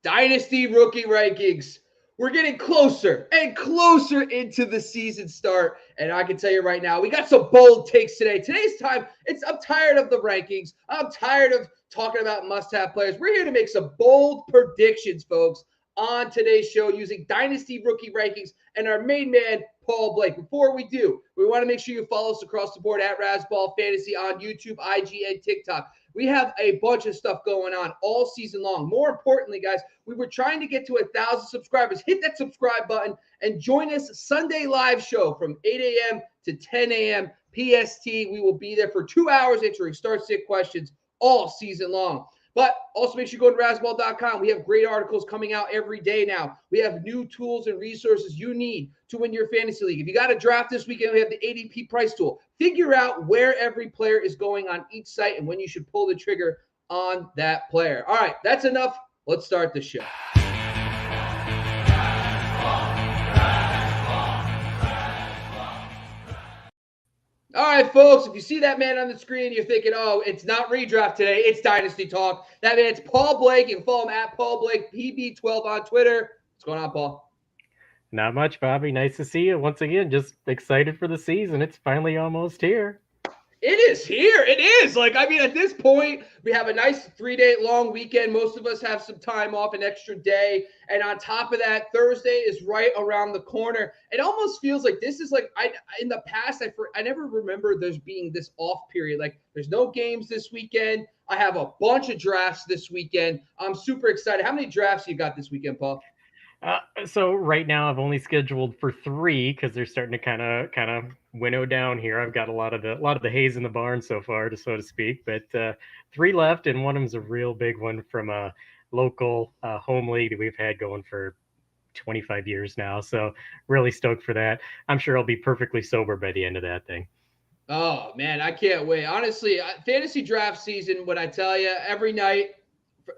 Dynasty rookie rankings. We're getting closer and closer into the season start. And I can tell you right now, we got some bold takes today. Today's time, I'm tired of the rankings. I'm tired of talking about must-have players. We're here to make some bold predictions, folks, on today's show using Dynasty rookie rankings and our main man, Paul Blake. Before we do, we want to make sure you follow us across the board at Razzball Fantasy on YouTube, IG, and TikTok. We have a bunch of stuff going on all season long. More importantly, guys, we were trying to get to 1,000 subscribers. Hit that subscribe button and join us Sunday live show from 8 a.m. to 10 a.m. PST. We will be there for 2 hours answering start-sit questions all season long. But also make sure you go to Razzball.com. We have great articles coming out every day now. We have new tools and resources you need to win your fantasy league. If you got a draft this weekend, we have the ADP price tool. Figure out where every player is going on each site and when you should pull the trigger on that player. All right, that's enough. Let's start the show. All right, folks, if you see that man on the screen, you're thinking, oh, it's not redraft today. It's Dynasty Talk. That man's Paul Blake. You can follow him at Paul Blake, PB12 on Twitter. What's going on, Paul? Not much, Bobby. Nice to see you. Once again, just excited for the season. It's finally almost here. It is here. It is. At this point, we have a nice 3-day long weekend. Most of us have some time off, an extra day. And on top of that, Thursday is right around the corner. It almost feels like this is in the past, I never remember there's being this off period. Like, there's no games this weekend. I have a bunch of drafts this weekend. I'm super excited. How many drafts you got this weekend, Paul? So right now I've only scheduled for 3 because they're starting to kind of winnow down here. I've got a lot of the haze in the barn so far, so to speak, but 3 left, and one of them's a real big one from a local home league that we've had going for 25 years now. So really stoked for that. I'm sure I'll be perfectly sober by the end of that thing. Oh man, I can't wait. Honestly, fantasy draft season, when I tell you, every night,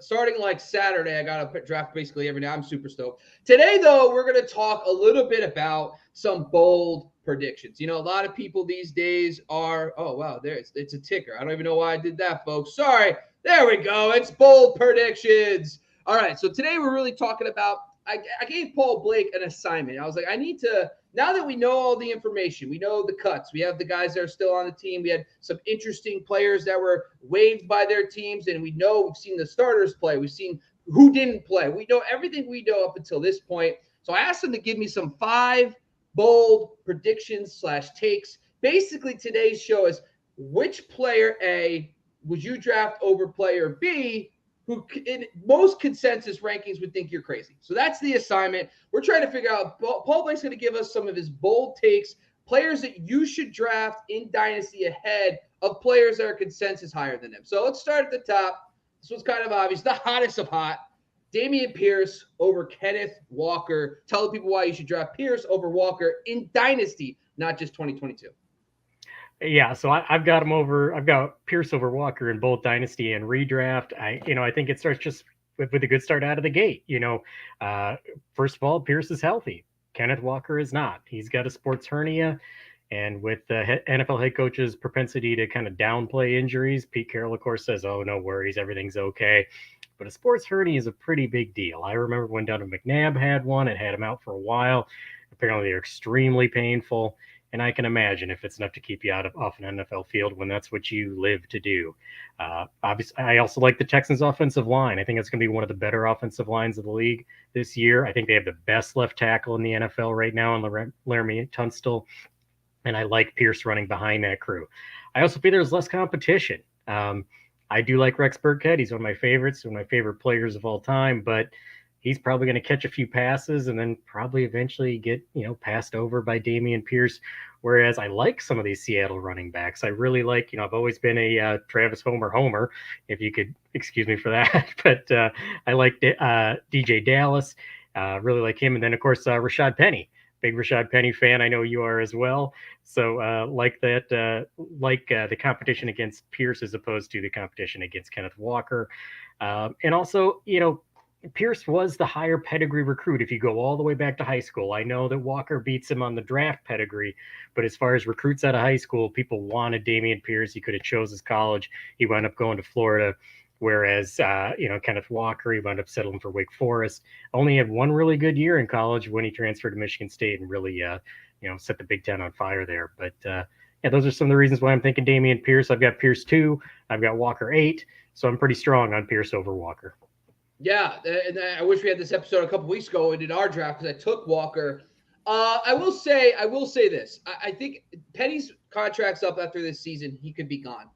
starting like Saturday, I got a draft basically every day. I'm super stoked. Today, though, we're going to talk a little bit about some bold predictions. You know, a lot of people these days are, oh, wow, it's a ticker. I don't even know why I did that, folks. Sorry. There we go. It's bold predictions. All right. So today we're really talking about, I gave Paul Blake an assignment. I was like, I need to, now that we know all the information, we know the cuts, we have the guys that are still on the team, we had some interesting players that were waived by their teams, and we've seen the starters play, we've seen who didn't play, we know everything we know up until this point. So I asked him to give me some 5 bold predictions / takes. Basically, today's show is which player A would you draft over player B, who in most consensus rankings would think you're crazy. So that's the assignment. We're trying to figure out, Paul Blake's going to give us some of his bold takes, players that you should draft in Dynasty ahead of players that are consensus higher than them. So let's start at the top. This one's kind of obvious. The hottest of hot. Dameon Pierce over Kenneth Walker. Tell the people why you should draft Pierce over Walker in Dynasty, not just 2022. Yeah, so I've got him over. I've got Pierce over Walker in both Dynasty and redraft. I think it starts just with a good start out of the gate. First of all, Pierce is healthy. Kenneth Walker is not. He's got a sports hernia, and with the NFL head coach's propensity to kind of downplay injuries, Pete Carroll, of course, says, "Oh, no worries, everything's okay." But a sports hernia is a pretty big deal. I remember when Donovan McNabb had one; it had him out for a while. Apparently, they're extremely painful. And I can imagine if it's enough to keep you off an NFL field when that's what you live to do. Obviously, I also like the Texans' offensive line. I think it's going to be one of the better offensive lines of the league this year. I think they have the best left tackle in the NFL right now in Laramie Tunstall. And I like Pierce running behind that crew. I also feel there's less competition. I do like Rex Burkhead. He's one of my favorites, one of my favorite players of all time. But he's probably going to catch a few passes and then probably eventually get, passed over by Dameon Pierce. Whereas I like some of these Seattle running backs. I really like, I've always been a Travis Homer, if you could excuse me for that. But I like DJ Dallas, really like him. And then, of course, Rashad Penny. Big Rashad Penny fan. I know you are as well. So like that, the competition against Pierce as opposed to the competition against Kenneth Walker. And also, Pierce was the higher pedigree recruit if you go all the way back to high school. I know that Walker beats him on the draft pedigree, but as far as recruits out of high school, people wanted Dameon Pierce. He could have chose his college. He wound up going to Florida. Whereas, Kenneth Walker, he wound up settling for Wake Forest. Only had one really good year in college when he transferred to Michigan State and really, set the Big Ten on fire there. But those are some of the reasons why I'm thinking Dameon Pierce. I've got Pierce 2. I've got Walker 8. So I'm pretty strong on Pierce over Walker. Yeah, and I wish we had this episode a couple weeks ago and did our draft because I took Walker. I will say this. I think Penny's contract's up after this season. He could be gone.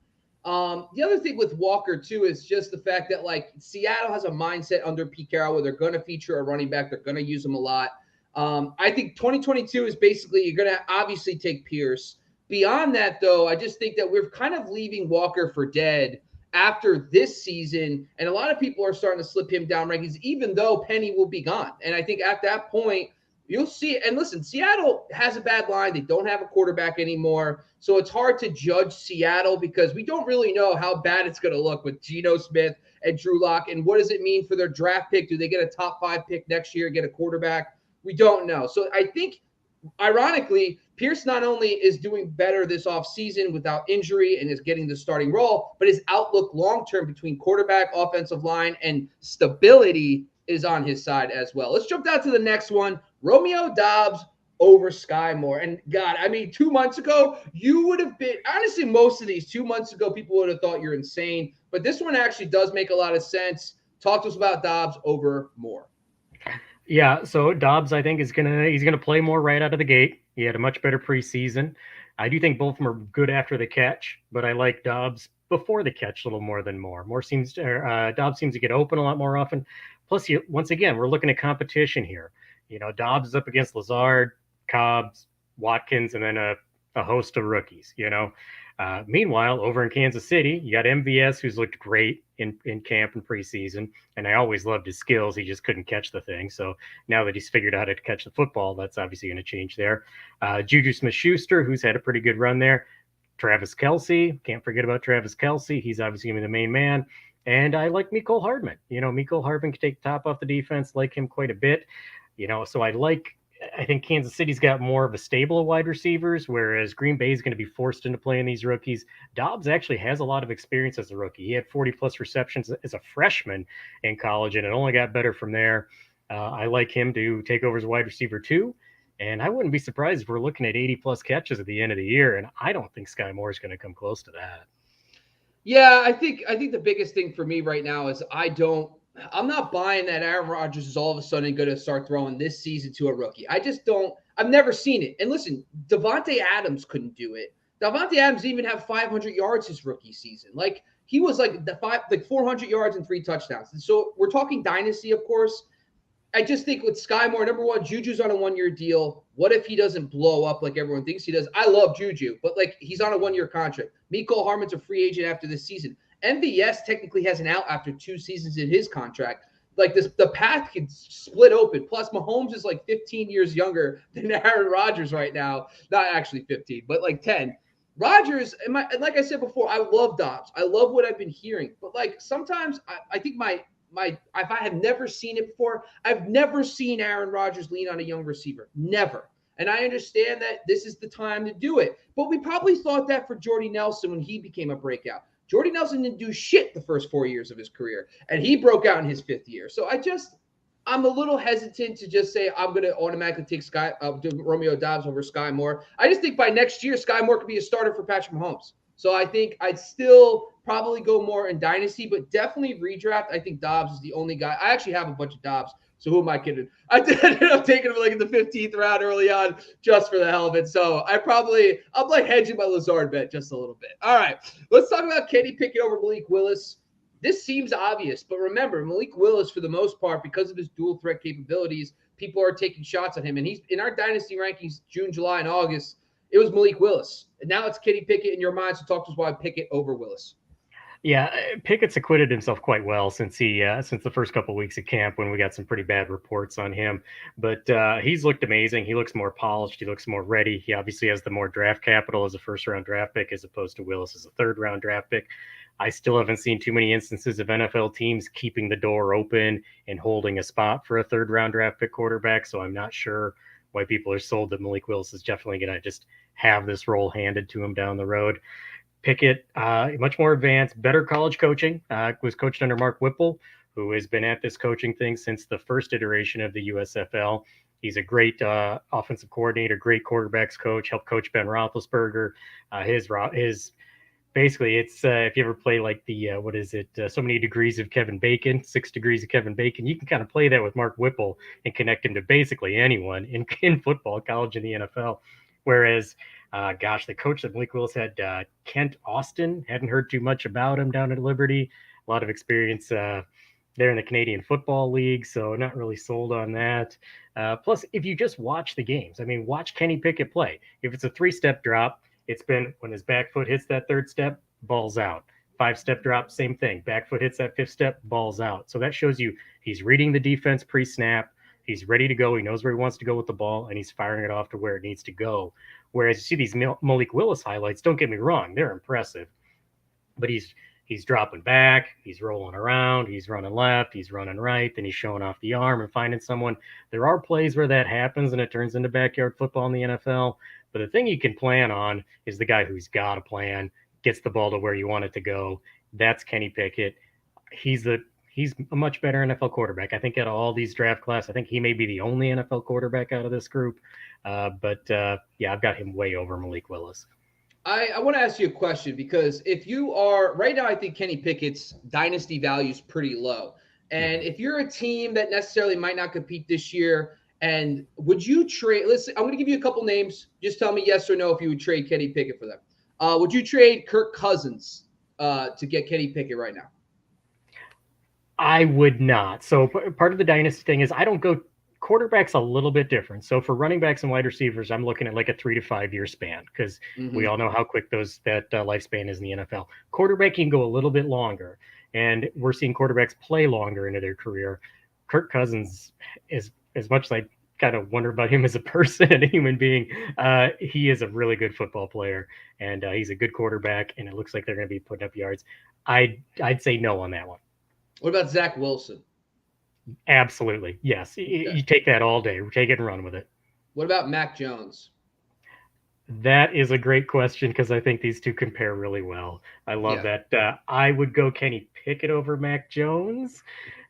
The other thing with Walker, too, is just the fact that, like, Seattle has a mindset under Pete Carroll where they're going to feature a running back. They're going to use him a lot. I think 2022 is basically you're going to obviously take Pierce. Beyond that, though, I just think that we're kind of leaving Walker for dead after this season, and a lot of people are starting to slip him down rankings, even though Penny will be gone. And I think at that point, you'll see it. And listen, Seattle has a bad line. They don't have a quarterback anymore. So it's hard to judge Seattle because we don't really know how bad it's going to look with Geno Smith and Drew Lock. And what does it mean for their draft pick? Do they get a top 5 pick next year, get a quarterback? We don't know. So I think, ironically, Pierce not only is doing better this offseason without injury and is getting the starting role, but his outlook long-term between quarterback, offensive line, and stability is on his side as well. Let's jump down to the next one. Romeo Doubs over Skyy Moore. And God, 2 months ago, you would have been, honestly, most of these 2 months ago, people would have thought you're insane. But this one actually does make a lot of sense. Talk to us about Doubs over Moore. Yeah, so Doubs, I think, he's gonna play more right out of the gate. He had a much better preseason. I do think both of them are good after the catch, but I like Doubs before the catch a little more than Moore. Doubs seems to get open a lot more often. Plus, once again, we're looking at competition here. Doubs is up against Lazard, Cobbs, Watkins, and then a host of rookies. Meanwhile, over in Kansas City, you got MVS, who's looked great in camp and preseason, and I always loved his skills. He just couldn't catch the thing. So now that he's figured out how to catch the football, that's obviously going to change there. Juju Smith-Schuster, who's had a pretty good run there. Travis Kelce, can't forget about Travis Kelce. He's obviously going to be the main man. And I like Mecole Hardman. Mecole Hardman can take the top off the defense, like him quite a bit. So I think Kansas City's got more of a stable of wide receivers, whereas Green Bay is going to be forced into playing these rookies. Doubs actually has a lot of experience as a rookie. He had 40-plus receptions as a freshman in college, and it only got better from there. I like him to take over as wide receiver too, and I wouldn't be surprised if we're looking at 80-plus catches at the end of the year, and I don't think Skyy Moore is going to come close to that. Yeah, I think the biggest thing for me right now is I'm not buying that Aaron Rodgers is all of a sudden going to start throwing this season to a rookie. I just don't. I've never seen it. And listen, Davante Adams couldn't do it. Davante Adams didn't even have 500 yards his rookie season. Like, he was like 400 yards and 3 touchdowns. And so we're talking Dynasty, of course. I just think with Skyy Moore, number one, Juju's on a 1-year deal. What if he doesn't blow up like everyone thinks he does? I love Juju, but he's on a 1-year contract. Mecole Hardman's a free agent after this season. MVS technically has an out after 2 seasons in his contract. The path can split open. Plus, Mahomes is 15 years younger than Aaron Rodgers right now. Not actually 15, but 10. Rodgers, like I said before, I love Doubs. I love what I've been hearing. But sometimes I think if I have never seen it before, I've never seen Aaron Rodgers lean on a young receiver. Never. And I understand that this is the time to do it. But we probably thought that for Jordy Nelson when he became a breakout. Jordy Nelson didn't do shit the first 4 years of his career, and he broke out in his 5th year. So I'm a little hesitant to just say I'm going to automatically take Romeo Doubs over Skyy Moore. I just think by next year, Skyy Moore could be a starter for Patrick Mahomes. So I think I'd still probably go more in Dynasty, but definitely redraft. I think Doubs is the only guy. I actually have a bunch of Doubs. So who am I kidding? I ended up taking him in the 15th round early on just for the hell of it. So I'm hedging my Lazard bet just a little bit. All right, let's talk about Kenny Pickett over Malik Willis. This seems obvious, but remember, Malik Willis, for the most part, because of his dual threat capabilities, people are taking shots on him. And he's in our Dynasty rankings, June, July, and August, it was Malik Willis. And now it's Kenny Pickett in your mind, so talk to us why Pickett over Willis. Yeah, Pickett's acquitted himself quite well since the first couple of weeks of camp when we got some pretty bad reports on him. But he's looked amazing. He looks more polished. He looks more ready. He obviously has the more draft capital as a first-round draft pick as opposed to Willis as a third-round draft pick. I still haven't seen too many instances of NFL teams keeping the door open and holding a spot for a third-round draft pick quarterback, so I'm not sure why people are sold that Malik Willis is definitely going to just have this role handed to him down the road. Pickett, much more advanced, better college coaching, was coached under Mark Whipple, who has been at this coaching thing since the first iteration of the USFL. He's a great offensive coordinator, great quarterbacks coach, helped coach Ben Roethlisberger. His basically, it's if you ever play like the what is it? So many degrees of Kevin Bacon, 6 degrees of Kevin Bacon. You can kind of play that with Mark Whipple and connect him to basically anyone in football, college, and the NFL. Whereas, the coach that Malik Willis had, Kent Austin, hadn't heard too much about him down at Liberty. A lot of experience there in the Canadian Football League, so not really sold on that. Plus, if you just watch the games, I mean, watch Kenny Pickett play. If it's a 3-step drop, it's been when his back foot hits that 3rd step, ball's out. 5-step drop, same thing. Back foot hits that 5th step, ball's out. So that shows you he's reading the defense pre-snap. He's ready to go. He knows where he wants to go with the ball, and he's firing it off to where it needs to go. Whereas you see these Malik Willis highlights, don't get me wrong, they're impressive. But he's dropping back, he's rolling around, he's running left, he's running right, then he's showing off the arm and finding someone. There are plays where that happens and it turns into backyard football in the NFL. But the thing you can plan on is the guy who's got a plan, gets the ball to where you want it to go. That's Kenny Pickett. He's a much better NFL quarterback. I think out of all these draft class, I think he may be the only NFL quarterback out of this group. I've got him way over Malik Willis. I want to ask you a question, because if you are right now, I think Kenny Pickett's dynasty value is pretty low. And if you're a team that necessarily might not compete this year, and would you trade? Listen, I'm going to give you a couple names. Just tell me yes or no if you would trade Kenny Pickett for them. Would you trade Kirk Cousins to get Kenny Pickett right now? I would not. So part of the dynasty thing is I don't go quarterback's a little bit different. So for running backs and wide receivers, I'm looking at like a 3 to 5 year span, because we all know how quick that lifespan is in the NFL. Quarterback can go a little bit longer, and we're seeing quarterbacks play longer into their career. Kirk Cousins is, as much as I kind of wonder about him as a person and a human being, he is a really good football player, and he's a good quarterback, and it looks like they're going to be putting up yards. I'd say no on that one. What about Zach Wilson? Absolutely. Yes. You take that all day. Take it and run with it. What about Mac Jones? That is a great question, because I think these two compare really well. I love that. I would go Kenny Pickett over Mac Jones.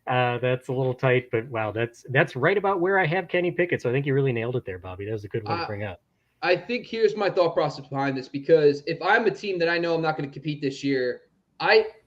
That's a little tight, but wow, that's right about where I have Kenny Pickett. So I think you really nailed it there, Bobby. That was a good one to bring up. I think here's my thought process behind this, because if I'm a team that I know I'm not going to compete this year,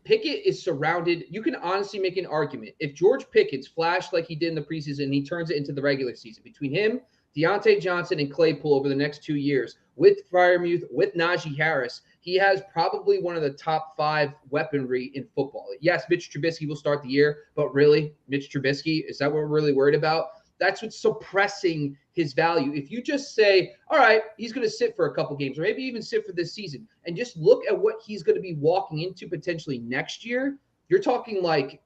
Pickett is surrounded. You can honestly make an argument. If George Pickett's flashed like he did in the preseason, and he turns it into the regular season, between him, Deontay Johnson, and Claypool over the next 2 years, with Freiermuth, with Najee Harris, he has probably one of the top 5 weaponry in football. Yes, Mitch Trubisky will start the year, but really, Mitch Trubisky, is that what we're really worried about? That's what's suppressing his value. If you just say, all right, he's going to sit for a couple games, or maybe even sit for this season, and just look at what he's going to be walking into potentially next year, you're talking like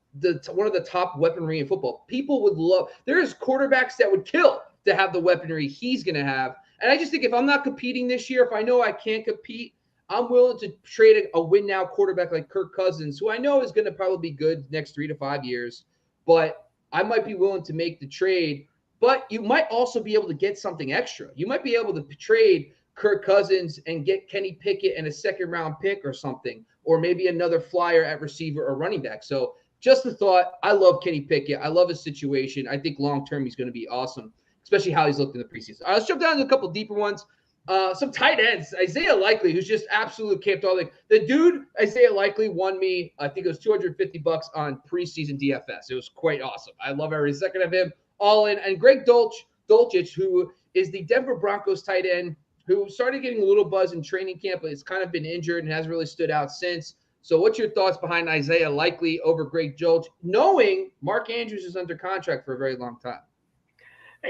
one of the top weaponry in football. People would love – there's quarterbacks that would kill to have the weaponry he's going to have. And I just think if I'm not competing this year, if I know I can't compete, I'm willing to trade a win-now quarterback like Kirk Cousins, who I know is going to probably be good next 3 to 5 years, but – I might be willing to make the trade, but you might also be able to get something extra. You might be able to trade Kirk Cousins and get Kenny Pickett and a 2nd-round pick or something, or maybe another flyer at receiver or running back. So just a thought. I love Kenny Pickett. I love his situation. I think long-term he's going to be awesome, especially how he's looked in the preseason. All right, let's jump down to a couple deeper ones. Some tight ends. Isaiah Likely, who's just absolute camped all the dude. Isaiah Likely won me, I think it was $250 on preseason DFS. It was quite awesome. I love every second of him. All in. And Greg Dulcich, who is the Denver Broncos tight end, who started getting a little buzz in training camp, but has kind of been injured and hasn't really stood out since. So what's your thoughts behind Isaiah Likely over Greg Dulcich, knowing Mark Andrews is under contract for a very long time?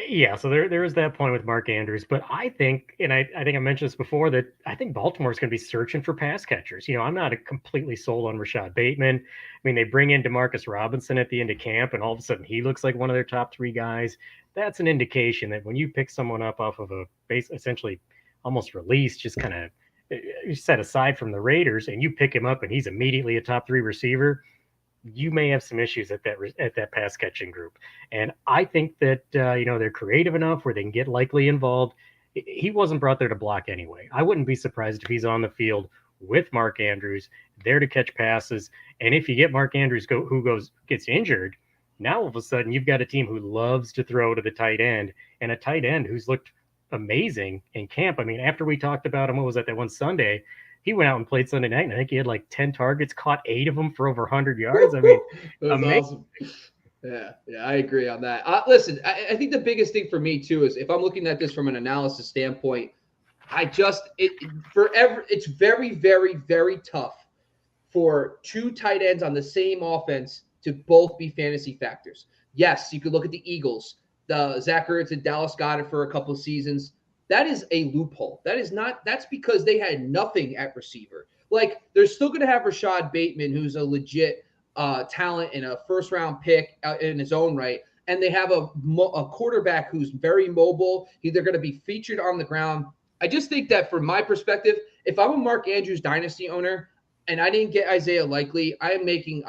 Yeah, so there is that point with Mark Andrews, but I think, and I think I mentioned this before, that I think Baltimore's going to be searching for pass catchers. You know, I'm not completely sold on Rashad Bateman. I mean, they bring in Demarcus Robinson at the end of camp, and all of a sudden he looks like one of their top 3 guys. That's an indication that when you pick someone up off of a base, essentially almost release, just kind of set aside from the Raiders, and you pick him up and he's immediately a top 3 receiver, you may have some issues at that pass catching group. And I think that, they're creative enough where they can get Likely involved. He wasn't brought there to block anyway. I wouldn't be surprised if he's on the field with Mark Andrews, there to catch passes. And if you get Mark Andrews gets injured, now all of a sudden you've got a team who loves to throw to the tight end, and a tight end who's looked amazing in camp. I mean, after we talked about him, what was that one Sunday? He went out and played Sunday night, and I think he had like 10 targets, caught 8 of them for over 100 yards. I mean, that was awesome. Yeah, I agree on that. Listen, I think the biggest thing for me too is if I'm looking at this from an analysis standpoint, it's very, very, very tough for two tight ends on the same offense to both be fantasy factors. Yes, you could look at the Eagles. The Zach Ertz and Dallas Goedert for a couple of seasons. That is a loophole. That's because they had nothing at receiver. Like, they're still going to have Rashad Bateman, who's a legit talent and a first-round pick in his own right. And they have a quarterback who's very mobile. They're going to be featured on the ground. I just think that from my perspective, if I'm a Mark Andrews dynasty owner and I didn't get Isaiah Likely, I am making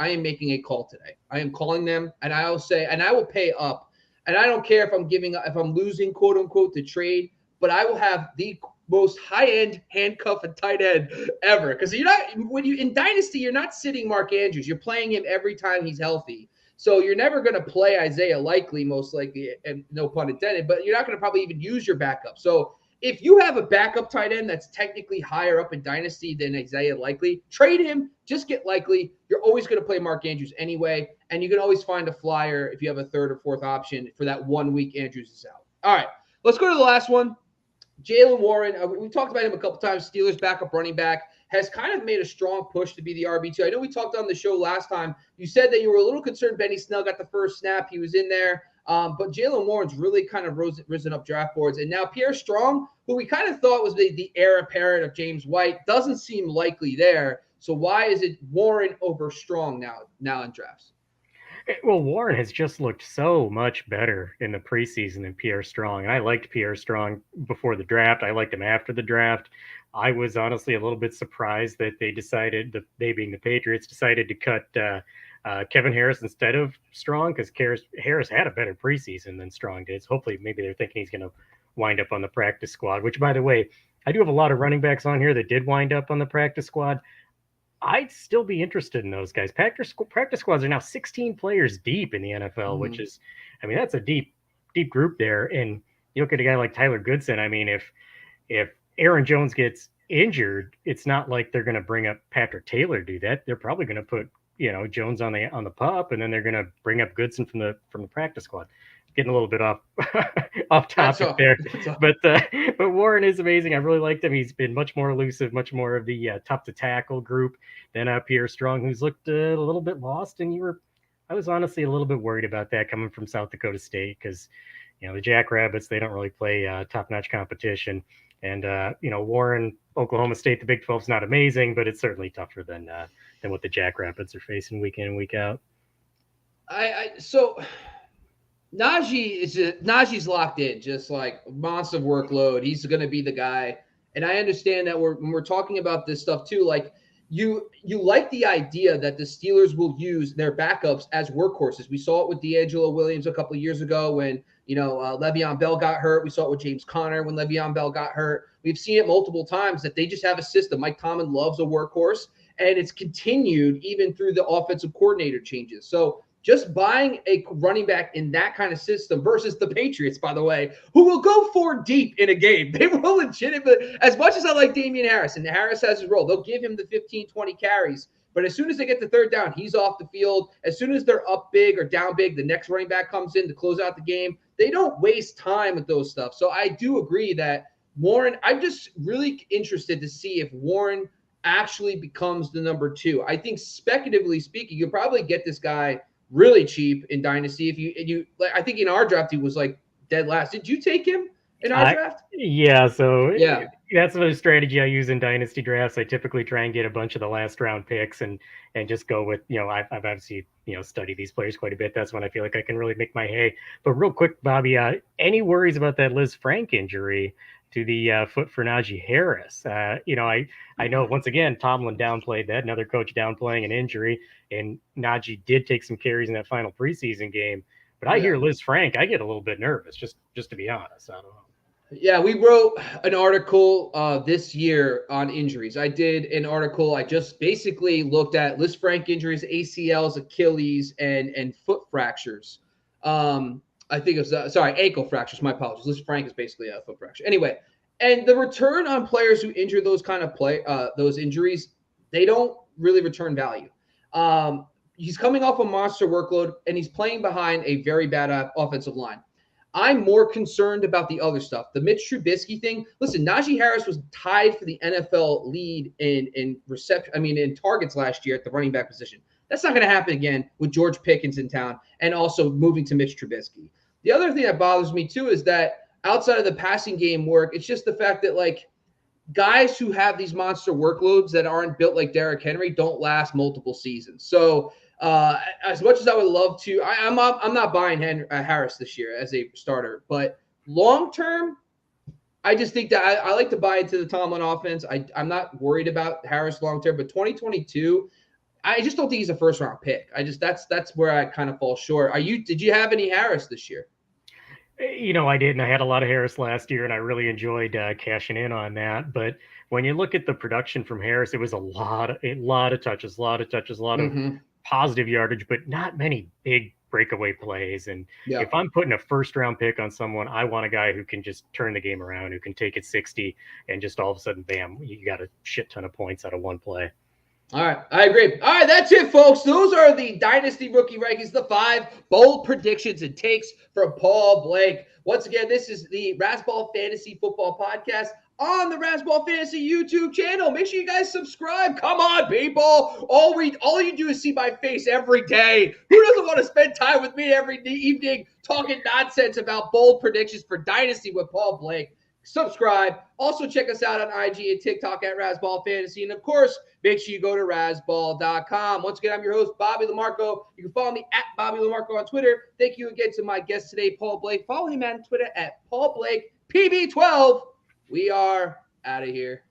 a call today. I am calling them, and I will pay up. And I don't care if I'm losing, quote unquote, the trade, but I will have the most high-end handcuff and tight end ever. Because in Dynasty, you're not sitting Mark Andrews. You're playing him every time he's healthy. So you're never going to play Isaiah Likely, most likely, and no pun intended, but you're not going to probably even use your backup. So if you have a backup tight end that's technically higher up in Dynasty than Isaiah Likely, trade him, just get Likely. You're always going to play Mark Andrews anyway, and you can always find a flyer if you have a third or fourth option for that 1 week Andrews is out. All right, let's go to the last one. Jaylen Warren, we talked about him a couple times. Steelers backup running back has kind of made a strong push to be the RB2. I know we talked on the show last time. You said that you were a little concerned Benny Snell got the first snap. He was in there. But Jaylen Warren's really kind of risen up draft boards. And now Pierre Strong, who we kind of thought was the heir apparent of James White, doesn't seem likely there. So why is it Warren over Strong now in drafts? Well, Warren has just looked so much better in the preseason than Pierre Strong. And I liked Pierre Strong before the draft. I liked him after the draft. I was honestly a little bit surprised that they being the Patriots, decided to cut Kevin Harris instead of Strong, because Harris had a better preseason than Strong did. So hopefully maybe they're thinking he's going to wind up on the practice squad, which, by the way, I do have a lot of running backs on here that did wind up on the practice squad. I'd still be interested in those guys. Practice squads are now 16 players deep in the NFL, which is, I mean, that's a deep group there. And you look at a guy like Tyler Goodson. I mean, if Aaron Jones gets injured, it's not like they're going to bring up Patrick Taylor to do that. They're probably going to put, Jones on the pup, and then they're going to bring up Goodson from the practice squad. Getting a little bit off topic there, but Warren is amazing. I really liked him. He's been much more elusive, much more of the tough to tackle group than Pierre Strong, who's looked a little bit lost. And I was honestly a little bit worried about that coming from South Dakota State, because the Jackrabbits, they don't really play top notch competition. And Warren, Oklahoma State, the Big 12 is not amazing, but it's certainly tougher than what the Jackrabbits are facing week in and week out. Najee's locked in, just like monster workload. He's going to be the guy. And I understand that when we're talking about this stuff too, like you like the idea that the Steelers will use their backups as workhorses. We saw it with D'Angelo Williams a couple of years ago when, Le'Veon Bell got hurt. We saw it with James Conner when Le'Veon Bell got hurt. We've seen it multiple times that they just have a system. Mike Tomlin loves a workhorse, and it's continued even through the offensive coordinator changes. So just buying a running back in that kind of system versus the Patriots, by the way, who will go 4 deep in a game. They will legitimately, as much as I like Dameon Harris, and Harris has his role, they'll give him the 15, 20 carries. But as soon as they get the third down, he's off the field. As soon as they're up big or down big, the next running back comes in to close out the game. They don't waste time with those stuff. So I do agree that Warren, I'm just really interested to see if Warren actually becomes the number 2. I think speculatively speaking, you'll probably get this guy really cheap in Dynasty. I think in our draft he was like dead last. Did you take him in our draft? Yeah. So yeah, that's a strategy I use in Dynasty drafts. I typically try and get a bunch of the last round picks and just go with, I've obviously, studied these players quite a bit. That's when I feel like I can really make my hay. But real quick, Bobby, any worries about that Liz Frank injury to the foot for Najee Harris? I know once again, Tomlin downplayed that, another coach downplaying an injury, and Najee did take some carries in that final preseason game. But I hear Liz Frank, I get a little bit nervous, just to be honest. I don't know. Yeah, we wrote an article this year on injuries. I did an article. I just basically looked at Liz Frank injuries, ACLs, Achilles, and foot fractures. I think it was ankle fractures. My apologies. Liz Frank is basically a foot fracture. Anyway, and the return on players who injure those kind of those injuries, they don't really return value. He's coming off a monster workload, and he's playing behind a very bad offensive line. I'm more concerned about the other stuff. The Mitch Trubisky thing. Listen, Najee Harris was tied for the NFL lead in reception. I mean, in targets last year at the running back position. That's not going to happen again with George Pickens in town and also moving to Mitch Trubisky. The other thing that bothers me too is that outside of the passing game work, it's just the fact that like guys who have these monster workloads that aren't built like Derrick Henry don't last multiple seasons. So as much as I would love to, I'm not buying Harris this year as a starter, but long term, I just think that I like to buy into the Tomlin offense. I'm not worried about Harris long term, but 2022, I just don't think he's a first round pick. That's where I kind of fall short. Did you have any Harris this year? I didn't. I had a lot of Harris last year, and I really enjoyed cashing in on that. But when you look at the production from Harris, it was a lot of touches, a lot of positive yardage, but not many big breakaway plays. And if I'm putting a first round pick on someone, I want a guy who can just turn the game around, who can take it 60 and just all of a sudden, bam, you got a shit ton of points out of one play. All right, I agree. All right, that's it, folks. Those are the Dynasty rookie rankings, the 5 bold predictions and takes from Paul Blake. Once again, this is the Razzball Fantasy Football Podcast on the Razzball Fantasy YouTube channel. Make sure you guys subscribe. Come on, people. All you do is see my face every day. Who doesn't want to spend time with me every evening talking nonsense about bold predictions for Dynasty with Paul Blake? Subscribe. Also, check us out on IG and TikTok at Razzball Fantasy. And, of course, make sure you go to razzball.com. Once again, I'm your host, Bobby LaMarco. You can follow me at Bobby LaMarco on Twitter. Thank you again to my guest today, Paul Blake. Follow him on Twitter at Paul Blake PB12. We are out of here.